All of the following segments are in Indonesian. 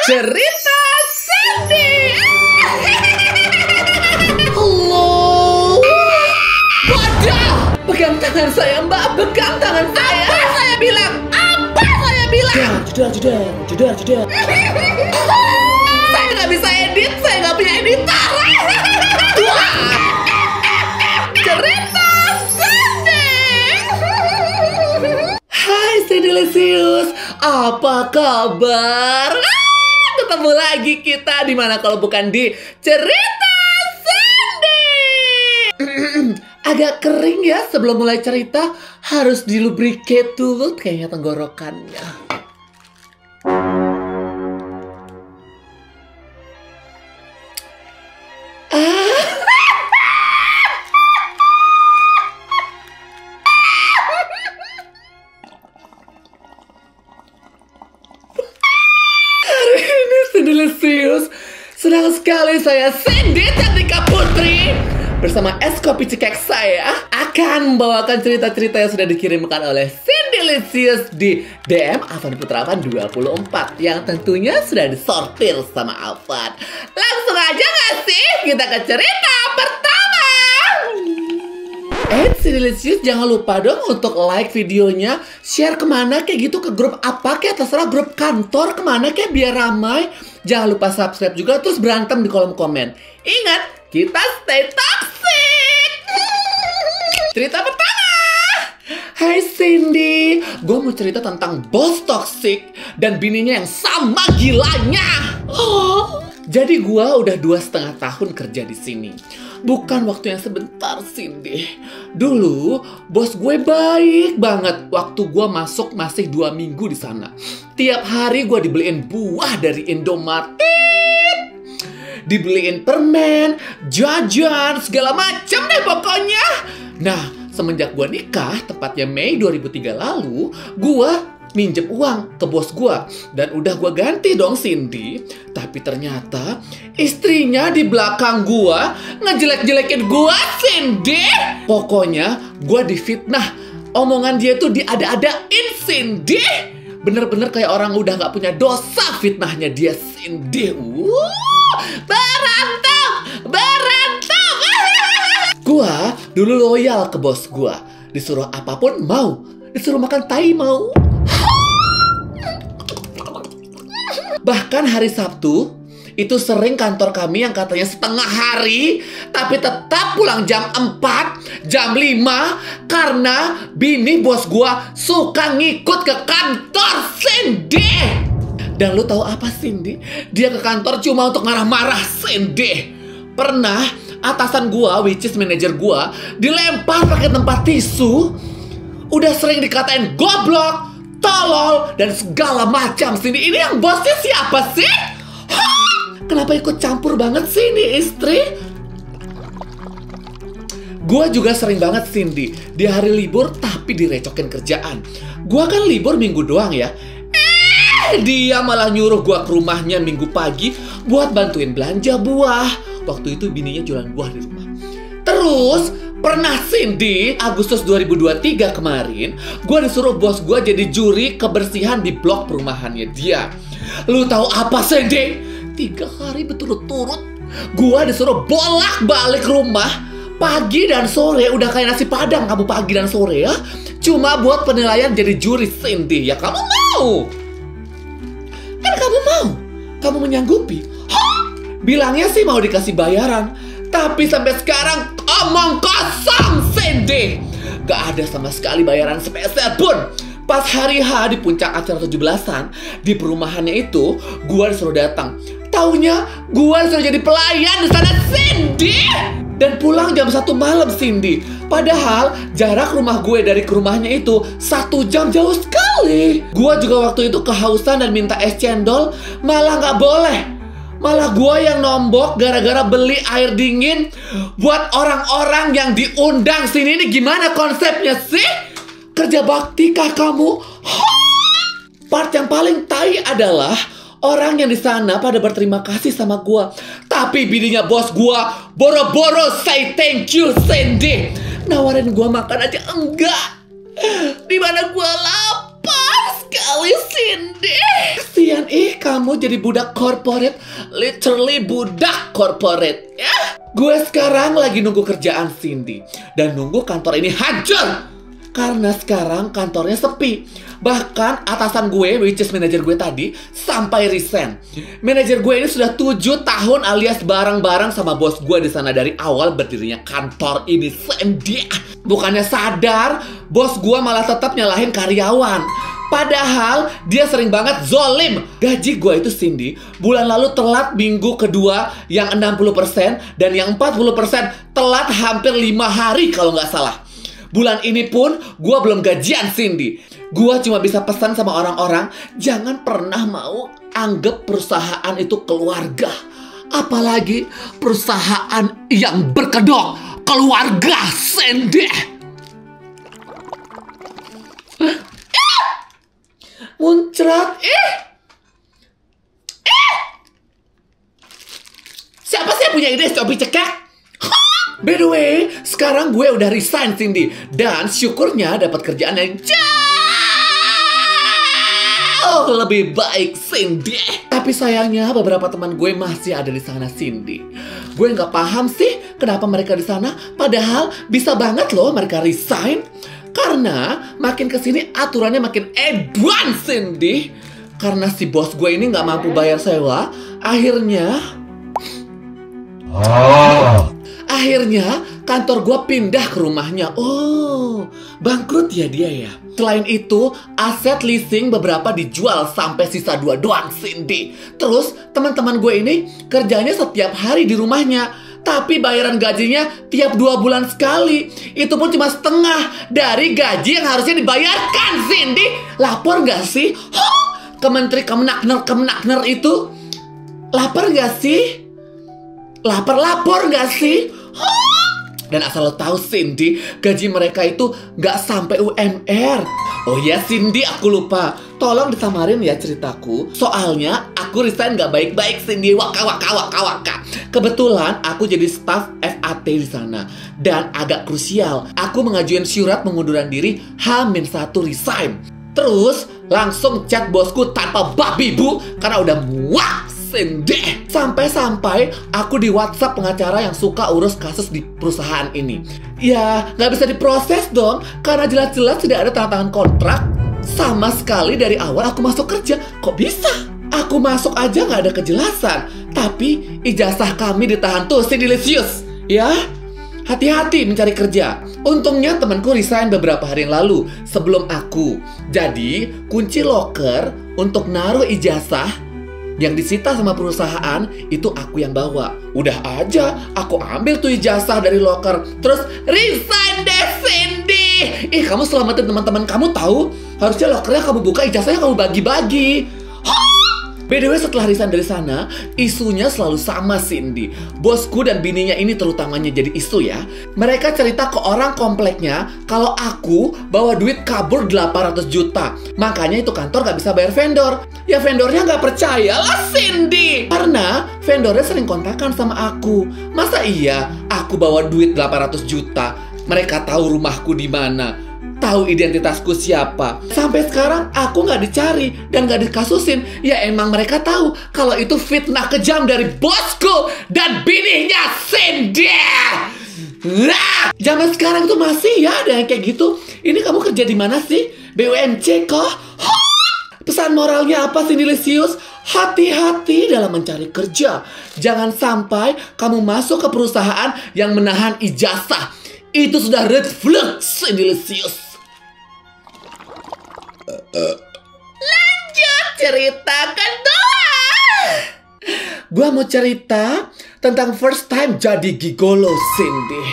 Cerita Cindy. Halo. Wadah. Pegang tangan saya, Mbak. Pegang tangan saya. Apa saya bilang? Apa saya bilang? Jeda. Saya nggak bisa edit. Saya nggak punya editor. Cerita Cindy. Hai Cindy-licious. Apa kabar? Ketemu lagi kita di mana kalau bukan di Cerita Cindy. Agak kering ya sebelum mulai cerita, harus dilubricate dulu kayaknya tenggorokannya. Cindy-licious, senang sekali saya Cindy Cantika Putri bersama es kopi cekek saya akan membawakan cerita-cerita yang sudah dikirimkan oleh Cindy-licious di DM Afan Putra Afan 24 yang tentunya sudah disortir sama Afan. Langsung aja gak sih kita ke cerita pertama. Cindy-licious, jangan lupa dong untuk like videonya, share kemana kayak gitu, ke grup apa kayak terserah, grup kantor kemana kayak biar ramai. Jangan lupa subscribe juga, terus berantem di kolom komen. Ingat, kita stay toxic. Cerita pertama. Hai Cindy, gue mau cerita tentang bos toxic dan bininya yang sama gilanya. Jadi gue udah 2,5 tahun kerja di sini. Bukan waktu yang sebentar, Cindy. Dulu, bos gue baik banget. Waktu gue masuk masih 2 minggu di sana. Tiap hari gue dibeliin buah dari Indomaret. Dibeliin permen, jajan, segala macam deh pokoknya. Nah, semenjak gue nikah, tepatnya Mei 2003 lalu, gue minjem uang ke bos gue. Dan udah gue ganti dong, Cindy. Tapi ternyata istrinya di belakang gue ngejelek-jelekin gue, Cindy. Pokoknya gue difitnah. Omongan dia tuh diada-adain, Cindy. Bener-bener kayak orang udah gak punya dosa fitnahnya dia, Cindy. Berantem. Gue dulu loyal ke bos gue. Disuruh apapun mau. Disuruh makan tai mau. Bahkan hari Sabtu, itu sering kantor kami yang katanya setengah hari, tapi tetap pulang jam 4, jam 5, karena bini bos gua suka ngikut ke kantor, Cindy. Dan lu tahu apa, Cindy? Dia ke kantor cuma untuk marah-marah, Cindy. Pernah atasan gua, which is manajer gua, dilempar pakai tempat tisu. Udah sering dikatain goblok, tolol, dan segala macam, Cindy. Ini yang bosnya siapa sih? Kenapa ikut campur banget sih ini istri? Gue juga sering banget, Cindy, di hari libur tapi direcokin kerjaan. Gue kan libur minggu doang ya. Dia malah nyuruh gue ke rumahnya minggu pagi buat bantuin belanja buah. Waktu itu bininya jualan buah di rumah. Terus pernah, Cindy, Agustus 2023 kemarin, gue disuruh bos gue jadi juri kebersihan di blok perumahannya dia. Lu tahu apa, Cindy? 3 hari berturut-turut gue disuruh bolak-balik rumah pagi dan sore. Udah kayak nasi padang kamu pagi dan sore ya. Cuma buat penilaian jadi juri, Cindy. Ya kamu mau. Kan kamu mau. Kamu menyanggupi. Bilangnya sih mau dikasih bayaran. Tapi sampai sekarang omong kosong, Cindy. Gak ada sama sekali bayaran sepeser pun. Pas hari H di puncak acara 17-an di perumahannya itu, gue disuruh datang. Taunya gue disuruh jadi pelayan di sana, Cindy. Dan pulang jam 1 malam, Cindy. Padahal jarak rumah gue dari ke rumahnya itu 1 jam, jauh sekali. Gue juga waktu itu kehausan dan minta es cendol, malah gak boleh. Malah gue yang nombok gara-gara beli air dingin buat orang-orang yang diundang sini. Ini gimana konsepnya sih? Kerja bakti kah kamu? Part yang paling tai adalah orang yang di sana pada berterima kasih sama gue. Tapi bininya bos gue boro-boro say thank you, Cindy. Nawarin gue makan aja enggak. Dimana gue lapar sekali, Cindy. Kesian kamu jadi budak corporate. Literally budak corporate ya. Gue sekarang lagi nunggu kerjaan, Cindy. Dan nunggu kantor ini hancur. Karena sekarang kantornya sepi. Bahkan atasan gue, which is manajer gue tadi, sampai resign. Manajer gue ini sudah 7 tahun alias bareng-bareng sama bos gue di sana dari awal berdirinya kantor ini, Cindy. Bukannya sadar, bos gue malah tetap nyalahin karyawan. Padahal dia sering banget zolim. Gaji gue itu, Cindy, bulan lalu telat minggu kedua yang 60% dan yang 40% telat hampir 5 hari kalau nggak salah. Bulan ini pun gue belum gajian, Cindy. Gue cuma bisa pesan sama orang-orang, jangan pernah mau anggap perusahaan itu keluarga. Apalagi perusahaan yang berkedok keluarga, Cindy. Muncrat. Siapa sih yang punya ide Shopee cekak? By the way, sekarang gue udah resign, Cindy. Dan syukurnya dapat kerjaan yang jauh lebih baik, Cindy. Tapi sayangnya beberapa teman gue masih ada di sana, Cindy. Gue nggak paham sih kenapa mereka di sana. Padahal bisa banget loh mereka resign. Karena makin kesini aturannya makin advance, Cindy. Karena si bos gue ini nggak mampu bayar sewa. Akhirnya kantor gue pindah ke rumahnya. Oh, bangkrut ya dia ya. Selain itu, aset leasing beberapa dijual sampai sisa 2 doang, Cindy. Terus teman-teman gue ini kerjanya setiap hari di rumahnya. Tapi bayaran gajinya tiap 2 bulan sekali. Itu pun cuma setengah dari gaji yang harusnya dibayarkan, Cindy. Lapor gak sih? Ke menteri kemenakner itu. Lapor gak sih? Lapor gak sih? Dan asal lo tahu, Cindy, gaji mereka itu gak sampai UMR. Oh ya, Cindy, aku lupa. Tolong disamarin ya ceritaku. Soalnya aku resign gak baik-baik, Cindy. Waka. Kebetulan aku jadi staff FAT di sana. Dan agak krusial, aku mengajukan surat pengunduran diri H-1 resign. Terus langsung chat bosku tanpa babi bu, karena udah muak, Cindy. Sampai-sampai aku di WhatsApp pengacara yang suka urus kasus di perusahaan ini. Ya, nggak bisa diproses dong, karena jelas-jelas tidak ada tanda tangan kontrak. Sama sekali dari awal aku masuk kerja. Kok bisa? Aku masuk aja nggak ada kejelasan. Tapi ijazah kami ditahan tuh, Cindy Lisius. Ya, hati-hati mencari kerja. Untungnya temanku resign beberapa hari yang lalu sebelum aku. Jadi, kunci loker untuk naruh ijazah yang disita sama perusahaan itu aku yang bawa. Udah aja aku ambil tuh ijazah dari loker, terus resign deh, Cindy. Kamu selamatin teman-teman kamu tahu. Harusnya lokernya kamu buka, ijazahnya kamu bagi-bagi. By the way, setelah resign dari sana, isunya selalu sama, Cindy. Bosku dan bininya ini terutamanya jadi isu ya. Mereka cerita ke orang kompleknya kalau aku bawa duit kabur 800 juta. Makanya itu kantor gak bisa bayar vendor. Ya vendornya gak percaya lah, Cindy. Karena vendornya sering kontakan sama aku. Masa iya aku bawa duit 800 juta? Mereka tahu rumahku di mana, tahu identitasku siapa. Sampai sekarang aku nggak dicari dan nggak dikasusin. Ya emang mereka tahu kalau itu fitnah kejam dari bosku dan bininya, Cindy. Nah, zaman sekarang tuh masih ya ada yang kayak gitu. Ini kamu kerja di mana sih? BUMC kok? Pesan moralnya apa, Cindy Lisius? Hati-hati dalam mencari kerja. Jangan sampai kamu masuk ke perusahaan yang menahan ijazah. Itu sudah red flag, Cindy Lisius. Lanjut, ceritakan doang. Gua mau cerita tentang first time jadi gigolo, Cindy.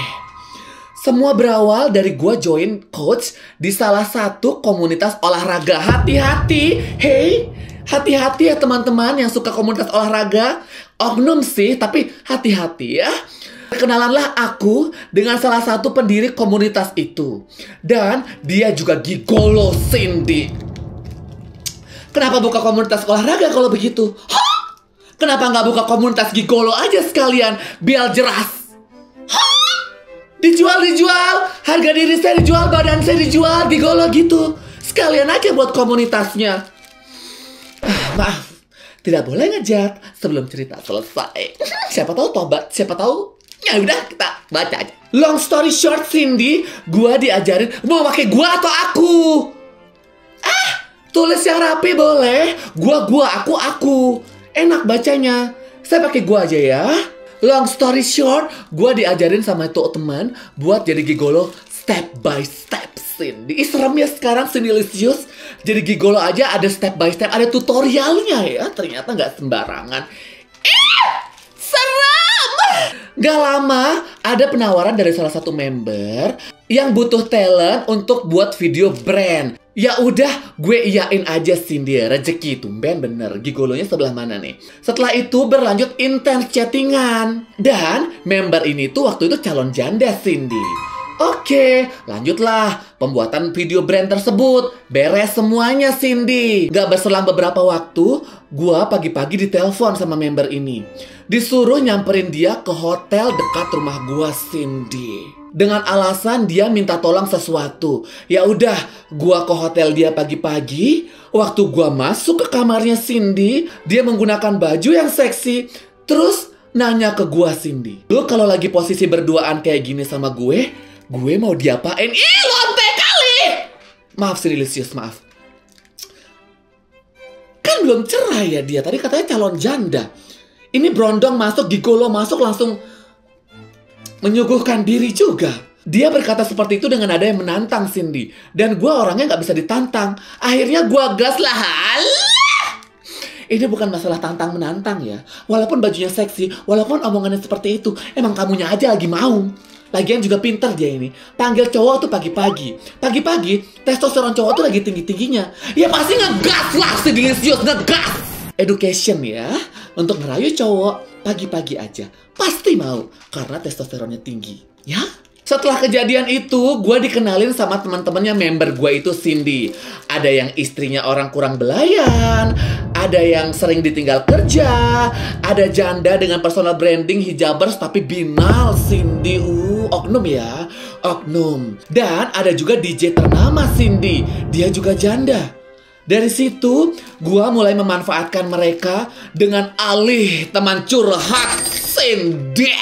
Semua berawal dari gua join coach di salah satu komunitas olahraga. Hati-hati, hey, hati-hati ya teman-teman yang suka komunitas olahraga. Oknum sih, tapi hati-hati ya. Kenalanlah aku dengan salah satu pendiri komunitas itu. Dan dia juga gigolo, Cindy. Kenapa buka komunitas olahraga kalau begitu? Kenapa nggak buka komunitas gigolo aja sekalian, biar jelas? Dijual. Harga diri saya dijual, badan saya dijual, gigolo gitu. sekalian aja buat komunitasnya. Maaf, tidak boleh ngejat sebelum cerita selesai. Siapa tahu tobat, siapa tahu ya udah kita baca aja. Long story short, Cindy, gua diajarin mau pakai gua atau aku. Tulis yang rapi boleh. Gua, aku. Enak bacanya. Saya pakai gua aja ya. Long story short, gua diajarin sama itu teman buat jadi gigolo step by step, Cindy. Serem ya sekarang, Cindylicious. Jadi gigolo aja ada step by step, ada tutorialnya ya. Ternyata nggak sembarangan. Serem! Gak lama, ada penawaran dari salah satu member yang butuh talent untuk buat video brand. Ya udah, gue iyain aja, Cindy. Rezeki tumben bener. Gigolonya sebelah mana nih? Setelah itu berlanjut intens chattingan. Dan member ini tuh waktu itu calon janda, Cindy. Oke, lanjutlah pembuatan video brand tersebut. Beres semuanya, Cindy. Gak berselang beberapa waktu, gue pagi-pagi ditelepon sama member ini. Disuruh nyamperin dia ke hotel dekat rumah gue, Cindy. Dengan alasan dia minta tolong sesuatu. Ya udah, gua ke hotel dia pagi-pagi. Waktu gua masuk ke kamarnya Cindy, dia menggunakan baju yang seksi. Terus nanya ke gua, Cindy, lu kalau lagi posisi berduaan kayak gini sama gue mau diapain? Ih, lonte kali! Maaf, Cindylicious, maaf. Kan belum cerai ya dia. Tadi katanya calon janda. Ini brondong masuk, gigolo masuk langsung menyuguhkan diri juga. Dia berkata seperti itu dengan nada yang menantang, Cindy. Dan gue orangnya gak bisa ditantang. Akhirnya gue gas lah. Ini bukan masalah tantang-menantang ya. Walaupun bajunya seksi, walaupun omongannya seperti itu, emang kamunya aja lagi mau. Lagian juga pinter dia ini. Panggil cowok tuh pagi-pagi. Pagi-pagi, testosteron cowok tuh lagi tinggi-tingginya. Ya pasti ngegas lah, Cindylicious, ngegas. Education ya. Untuk ngerayu cowok, pagi-pagi aja. Pasti mau, karena testosteronnya tinggi. Ya? Setelah kejadian itu, gue dikenalin sama teman-temannya member gue itu, Cindy. Ada yang istrinya orang kurang belayan, ada yang sering ditinggal kerja, ada janda dengan personal branding hijabers tapi binal, Cindy. Oknum ya, oknum. Dan ada juga DJ ternama, Cindy. Dia juga janda. Dari situ, gua mulai memanfaatkan mereka dengan alih teman curhat, Cindy.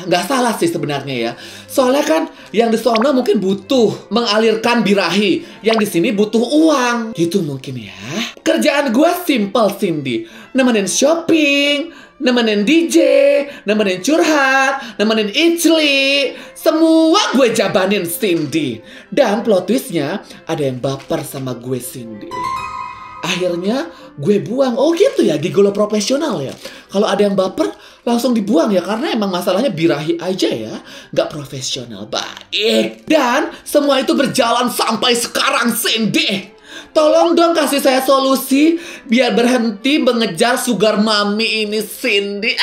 Nggak salah sih sebenarnya ya. Soalnya kan yang di sana mungkin butuh mengalirkan birahi, yang di sini butuh uang. Gitu mungkin ya. Kerjaan gua simple, Cindy. Nemenin shopping, nemenin DJ, nemenin curhat, nemenin icli. Semua gue jabanin, Cindy. Dan plot twistnya ada yang baper sama gue, Cindy. Akhirnya gue buang. Oh gitu ya, gigolo profesional ya. Kalau ada yang baper langsung dibuang ya. Karena emang masalahnya birahi aja ya. Gak profesional, baik. Dan semua itu berjalan sampai sekarang, Cindy. Tolong dong kasih saya solusi biar berhenti mengejar sugar mami ini, Cindy.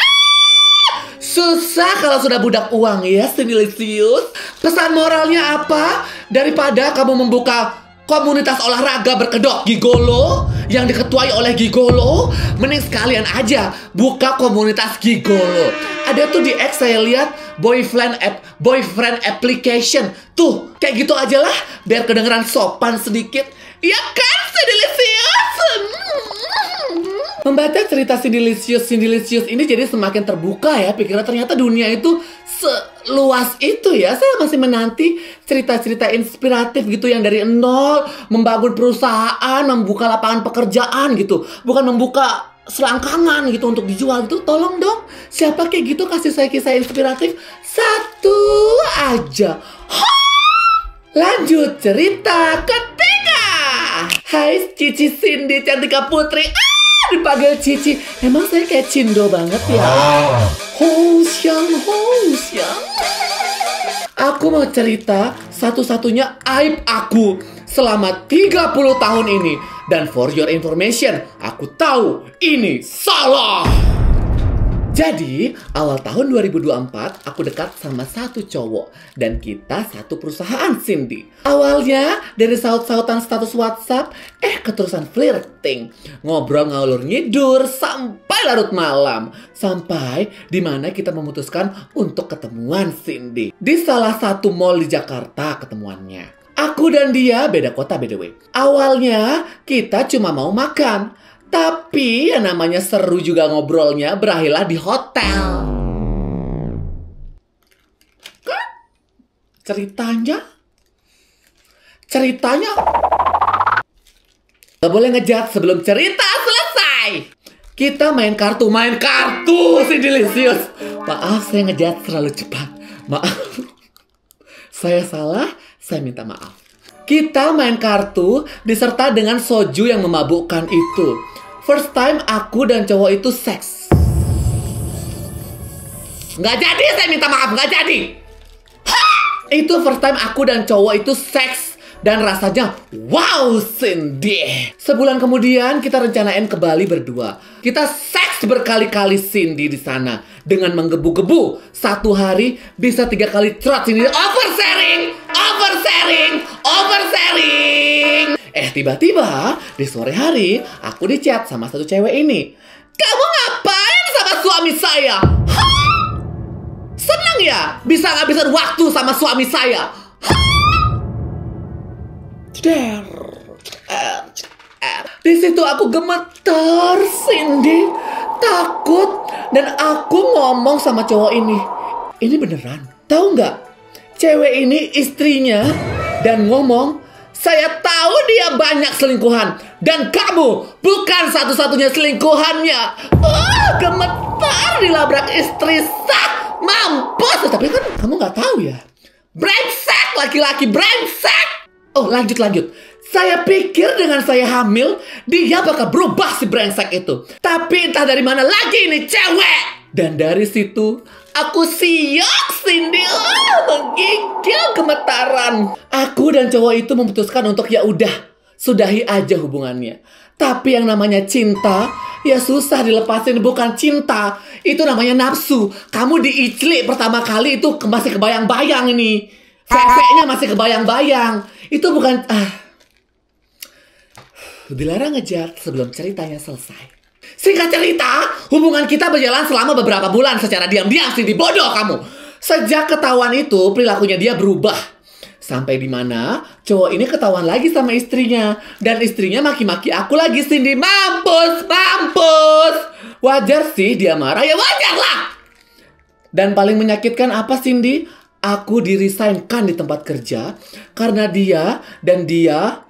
Susah kalau sudah budak uang ya, Cindylicious. Pesan moralnya apa? Daripada kamu membuka komunitas olahraga berkedok gigolo yang diketuai oleh gigolo, mending sekalian aja buka komunitas gigolo. Ada tuh di X saya lihat boyfriend application. Tuh, kayak gitu aja lah biar kedengeran sopan sedikit. Ya kan, Cindylicious? Membaca cerita Cindylicious ini jadi semakin terbuka ya pikiran. Ternyata dunia itu seluas itu ya. Saya masih menanti cerita-cerita inspiratif gitu yang dari nol membangun perusahaan, membuka lapangan pekerjaan gitu. Bukan membuka selangkangan gitu untuk dijual gitu. Tolong dong, siapa kayak gitu kasih saya kisah inspiratif satu aja. Lanjut cerita ketiga. Hai Cici Cindy Cantika Putri. Dipanggil Cici. Emang saya kayak Cindo banget ya. Housyang. Aku mau cerita satu-satunya aib aku selama 30 tahun ini. Dan for your information, aku tahu ini salah. Jadi, awal tahun 2024, aku dekat sama satu cowok. Dan kita satu perusahaan, Cindy. Awalnya, dari saut-sautan status WhatsApp, keterusan flirting. Ngobrol ngalur ngidur, sampai larut malam. Sampai, dimana kita memutuskan untuk ketemuan, Cindy. Di salah satu mall di Jakarta ketemuannya. Aku Aku dan dia beda kota by the way. Awalnya kita cuma mau makan. Tapi yang namanya seru juga ngobrolnya berakhirlah di hotel. Ceritanya gak boleh ngejat sebelum cerita selesai. Kita main kartu si Delicious. Maaf saya ngejat terlalu cepat. Maaf. Saya salah, saya minta maaf. Kita main kartu diserta dengan soju yang memabukkan itu. First time aku dan cowok itu seks. Nggak jadi, saya minta maaf, nggak jadi. Itu first time aku dan cowok itu seks. Dan rasanya wow Cindy. Sebulan kemudian kita rencanain ke Bali berdua. Kita seks berkali-kali Cindy di sana. Dengan menggebu-gebu. Satu hari bisa 3 kali trot Cindy. Oversharing. Tiba-tiba di sore hari aku di-chat sama satu cewek ini. Kamu ngapain sama suami saya? Hah? Senang ya bisa ngabisin waktu sama suami saya? Di situ aku gemetar Cindy, takut, dan aku ngomong sama cowok ini. Ini beneran, tahu nggak? Cewek ini istrinya dan ngomong, saya tahu dia banyak selingkuhan dan kamu bukan satu-satunya selingkuhannya. Gemetar dilabrak istri sak, mampus. Tapi kan kamu nggak tahu ya, brengsek, laki-laki brengsek. Lanjut. Saya pikir dengan saya hamil, dia bakal berubah si brengsek itu. Tapi entah dari mana lagi ini cewek. Dan dari situ, aku siok Cindy. Menggigil gemetaran. Aku dan cowok itu memutuskan untuk ya udah, sudahi aja hubungannya. Tapi yang namanya cinta, ya susah dilepasin. Bukan cinta, itu namanya nafsu. Kamu diiclik pertama kali itu masih kebayang-bayang ini. Fefeknya masih kebayang-bayang. Itu bukan... Dilarang ngejar sebelum ceritanya selesai. Singkat cerita, hubungan kita berjalan selama beberapa bulan secara diam-diam Cindy. Bodoh kamu. Sejak ketahuan itu, perilakunya dia berubah. Sampai di mana cowok ini ketahuan lagi sama istrinya. Dan istrinya maki-maki aku lagi Cindy. Mampus. Wajar sih dia marah, ya wajar lah. Dan paling menyakitkan apa Cindy? Aku dirisainkan di tempat kerja karena dia dan dia.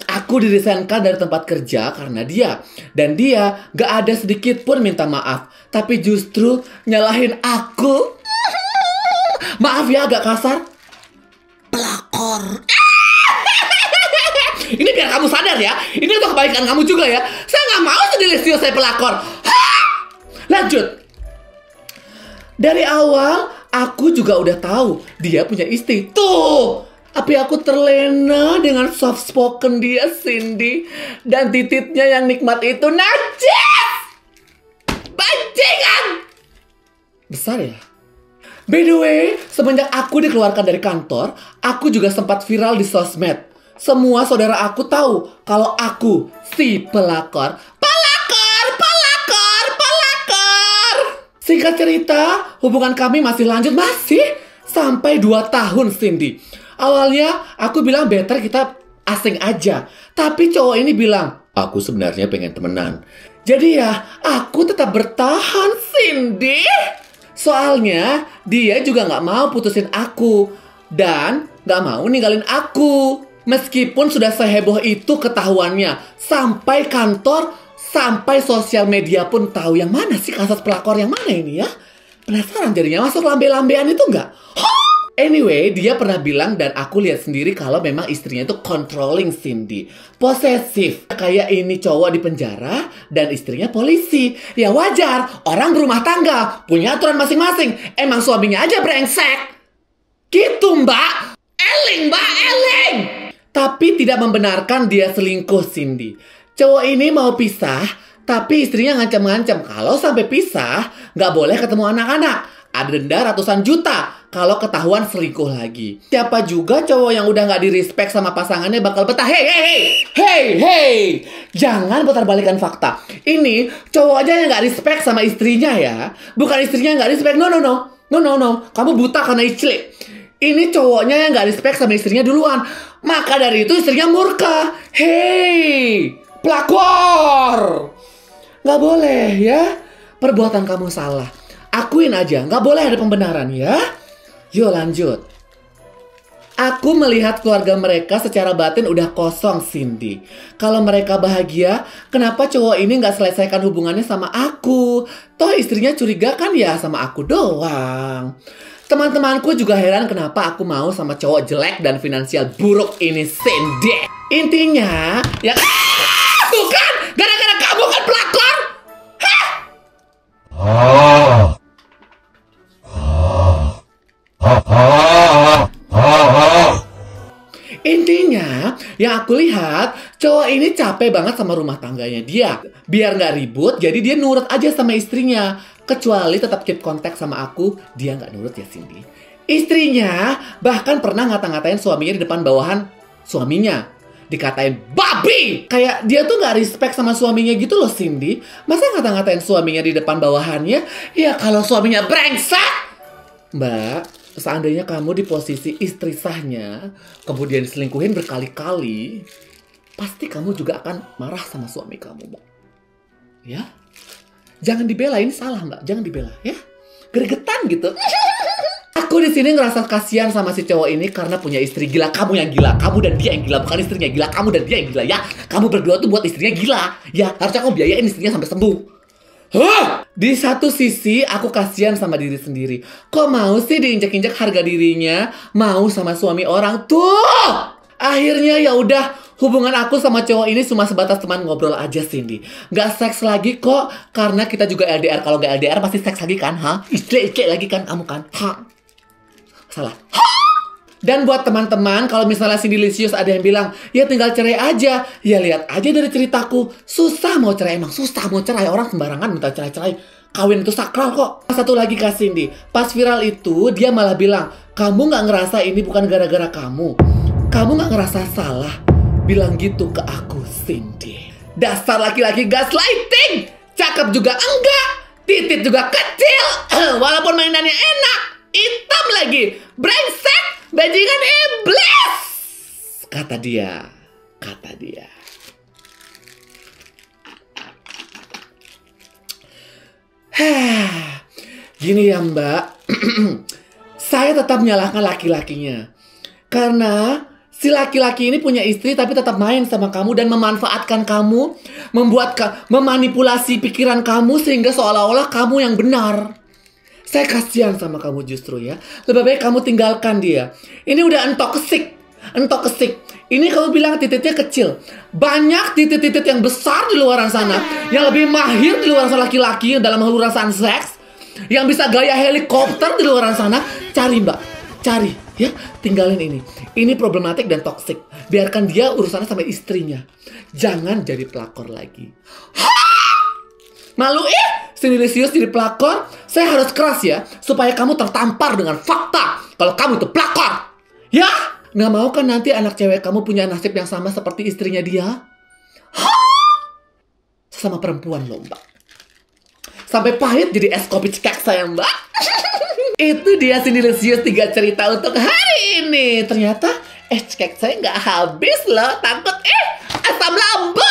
Aku dirisainkan dari tempat kerja karena dia. Dan dia gak ada sedikit pun minta maaf. Tapi justru nyalahin aku. Maaf ya agak kasar. Pelakor. Ini biar kamu sadar ya. Ini untuk kebaikan kamu juga ya. Saya gak mau Delicious saya pelakor. Lanjut. Dari awal aku juga udah tahu dia punya istri. Tuh. Tapi aku terlena dengan soft spoken dia Cindy. Dan tititnya yang nikmat itu najis. Bajingan. Besar ya. By the way, semenjak aku dikeluarkan dari kantor, aku juga sempat viral di sosmed. Semua saudara aku tahu kalau aku si pelakor. Singkat cerita, hubungan kami masih lanjut. Sampai 2 tahun Cindy. Awalnya aku bilang better kita asing aja. Tapi cowok ini bilang, aku sebenarnya pengen temenan. Jadi ya aku tetap bertahan Cindy. Soalnya dia juga gak mau putusin aku. Dan gak mau ninggalin aku. Meskipun sudah seheboh itu ketahuannya. Sampai kantor, sampai sosial media pun tahu yang mana sih kasus pelakor yang mana ini ya. Penasaran jadinya masuk lambe-lambean itu gak? Anyway, dia pernah bilang dan aku lihat sendiri kalau memang istrinya itu controlling Cindy. Posesif. Kayak ini cowok di penjara dan istrinya polisi. Ya wajar, orang berumah tangga, punya aturan masing-masing. Emang suaminya aja brengsek. Gitu mbak. Eling. Tapi tidak membenarkan dia selingkuh Cindy. Cowok ini mau pisah, tapi istrinya ngancam-ngancam. Kalau sampai pisah, nggak boleh ketemu anak-anak. Ada denda ratusan juta kalau ketahuan selingkuh lagi. Siapa juga cowok yang udah gak di-respect sama pasangannya bakal betah. Hey, jangan putar-balikan fakta. Ini cowok aja yang gak respect sama istrinya ya. Bukan istrinya yang gak respect. No. Kamu buta karena iclik. Ini cowoknya yang gak respect sama istrinya duluan. Maka dari itu istrinya murka. Hei, pelakor! Gak boleh ya. Perbuatan kamu salah. Akuin aja, gak boleh ada pembenaran ya. Yuk lanjut. Aku melihat keluarga mereka secara batin udah kosong, Cindy. Kalau mereka bahagia, kenapa cowok ini gak selesaikan hubungannya sama aku? Toh istrinya curiga kan ya sama aku doang. Teman-temanku juga heran kenapa aku mau sama cowok jelek dan finansial buruk ini, Cindy. Intinya, ya bukan! Gara-gara kamu kan pelakor! Hah? Intinya, yang aku lihat, cowok ini capek banget sama rumah tangganya dia. Biar nggak ribut, jadi dia nurut aja sama istrinya. Kecuali tetap keep kontak sama aku, dia nggak nurut ya Cindy. Istrinya bahkan pernah ngata-ngatain suaminya di depan bawahan suaminya. Dikatain babi! Kayak dia tuh nggak respect sama suaminya gitu loh Cindy. Masa ngata-ngatain suaminya di depan bawahannya? Ya kalau suaminya brengsek! Mbak, seandainya kamu di posisi istri sahnya, kemudian diselingkuhin berkali-kali, pasti kamu juga akan marah sama suami kamu, Mbak. Ya? Jangan dibela, ini salah, Mbak. Jangan dibela, ya? Gregetan gitu. Aku di sini ngerasa kasihan sama si cowok ini karena punya istri gila. Kamu yang gila, kamu dan dia yang gila, bukan istrinya gila. Kamu dan dia yang gila, ya? Kamu berdua tuh buat istrinya gila. Ya, harusnya kamu biayain istrinya sampai sembuh. Huh! Di satu sisi aku kasihan sama diri sendiri. Kok mau sih diinjak-injak harga dirinya? Mau sama suami orang tuh? Akhirnya ya udah, hubungan aku sama cowok ini cuma sebatas teman ngobrol aja Cindy. Gak seks lagi kok, karena kita juga LDR. Kalau gak LDR pasti seks lagi kan? Ha? Ike lagi kan kamu kan? Ha? Salah. Ha? Dan buat teman-teman, kalau misalnya Cindy Licious ada yang bilang, ya tinggal cerai aja. Ya lihat aja dari ceritaku. Susah mau cerai, emang susah mau cerai. Orang sembarangan minta cerai-cerai. Kawin itu sakral kok. Satu lagi Kak Cindy. Pas viral itu, dia malah bilang, kamu gak ngerasa ini bukan gara-gara kamu. Kamu gak ngerasa salah. Bilang gitu ke aku, Cindy. Dasar laki-laki gaslighting. Cakep juga enggak. Titit juga kecil. Walaupun mainannya enak. Hitam lagi. Brengsek. Bajingan iblis. Kata dia. Gini ya Mbak. Saya tetap menyalahkan laki-lakinya. Karena si laki-laki ini punya istri tapi tetap main sama kamu dan memanfaatkan kamu. Memanipulasi pikiran kamu sehingga seolah-olah kamu yang benar. Saya kasihan sama kamu justru ya. Lebih baik kamu tinggalkan dia. Ini udah entok kesik. Ini kamu bilang titiknya kecil. Banyak titik-titik yang besar di luaran sana. Yang lebih mahir di luaran sana laki-laki dalam urusan seks. Yang bisa gaya helikopter di luaran sana. Cari Mbak. Cari ya. Tinggalin ini. Ini problematik dan toksik. Biarkan dia urusannya sama istrinya. Jangan jadi pelakor lagi. Malu Cindy Licious jadi pelakor. Saya harus keras ya, supaya kamu tertampar dengan fakta kalau kamu itu pelakor. Ya, nggak mau kan nanti anak cewek kamu punya nasib yang sama seperti istrinya dia? Sesama perempuan loh Mbak. Sampai pahit jadi es kopi cekak saya Mbak. Itu dia Cindy Licious 3 cerita untuk hari ini. Ternyata es cekak saya nggak habis loh. Takut asam lambung.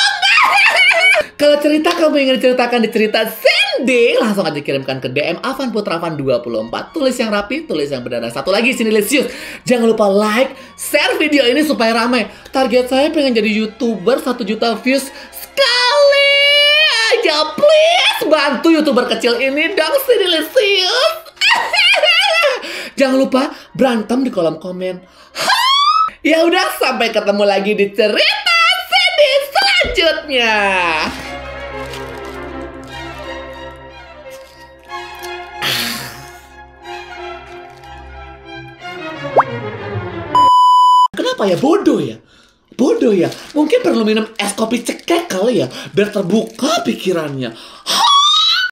Kalau cerita kamu ingin diceritakan di cerita Cindy, langsung aja kirimkan ke DM Avan Putravan 24. Tulis yang rapi, tulis yang benar. Satu lagi Cindy Licious, jangan lupa like, share video ini supaya ramai. Target saya pengen jadi YouTuber 1 juta views sekali aja. Please bantu YouTuber kecil ini dong Cindy Licious. Jangan lupa berantem di kolom komen. Ya udah, sampai ketemu lagi di cerita Cindy selanjutnya. Kenapa ya? Bodoh ya. Mungkin perlu minum es kopi cekek kali ya, biar terbuka pikirannya.